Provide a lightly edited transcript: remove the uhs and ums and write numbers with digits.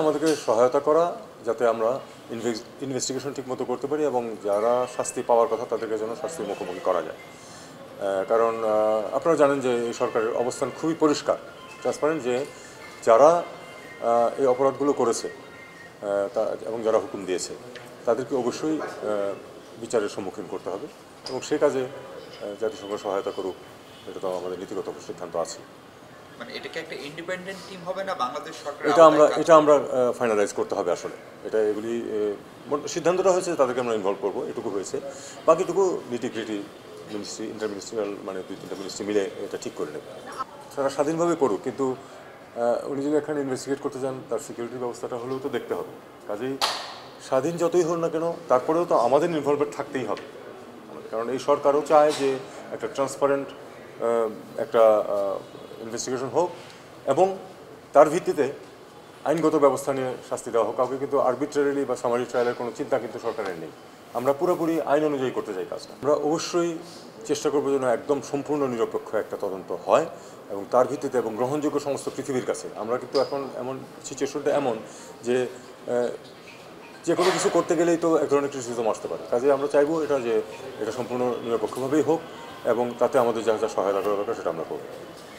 আমাদেরকে সহায়তা করা যাতে আমরা ইনভেস্টিগেশন ঠিকমতো করতে পারি এবং যারা শাস্তি পাওয়ার কথা তাদেরকে যেন শাস্তির মুখোমুখি করা যায়। কারণ আপনারা জানেন যে এই সরকারের অবস্থান খুবই পরিষ্কার, ট্রান্সপারেন্ট, যে যারা এই অপরাধগুলো করেছে এবং যারা হুকুম দিয়েছে তাদেরকে অবশ্যই বিচারের সম্মুখীন করতে হবে এবং সে কাজে জাতিসংঘ সহায়তা করুক, এটা তো আমাদের নীতিগত সিদ্ধান্ত আছে। মানে এটাকে একটা ইন্ডিপেন্ডেন্ট টিম হবে না বাংলাদেশ সরকার? এটা আমরা ফাইনালাইজ করতে হবে আসলে। এগুলি সিদ্ধান্তটা হয়েছে তাদেরকে আমরা ইনভলভ করবো, এটুকু হয়েছে। বাকিটুকু নিটিগ্রিটি মিনিস্ট্রি, ইন্টারমিনিস্ট্রিয়াল, মানে 2-3টা মিনিস্ট্রি মিলে এটা ঠিক করে নেবে। তারা স্বাধীনভাবে করুক, কিন্তু উনি যদি এখানে ইনভেস্টিগেট করতে চান তার সিকিউরিটি ব্যবস্থাটা হলেও তো দেখতে হবে। কাজেই স্বাধীন যতই হোক না কেন তারপরেও তো আমাদের ইনভলভমেন্ট থাকতেই হবে, কারণ এই সরকারও চায় যে একটা ট্রান্সপারেন্ট একটা ইনভেস্টিগেশন হোক এবং তার ভিত্তিতে আইনগত ব্যবস্থা নিয়ে শাস্তি দেওয়া হোক। কাউকে কিন্তু আরবিট্রারিলি বা সামারি ট্রায়ালের কোনো চিন্তা কিন্তু সরকারের নেই। আমরা পুরোপুরি আইন অনুযায়ী করতে চাই কাজটা। আমরা অবশ্যই চেষ্টা করবো যেন একদম সম্পূর্ণ নিরপেক্ষ একটা তদন্ত হয় এবং তার ভিত্তিতে এবং গ্রহণযোগ্য সমস্ত পৃথিবীর কাছে। আমরা কিন্তু এখন এমন সিচুয়েশনটা এমন যে যে কোনো কিছু করতে গেলেই তো এক ধরনের ক্রিটিসিজম আসতে পারে। কাজে আমরা চাইবো এটা সম্পূর্ণ নিরপেক্ষভাবেই হোক এবং তাতে আমাদের যা যা সহায়তা করা দরকার সেটা আমরা করব।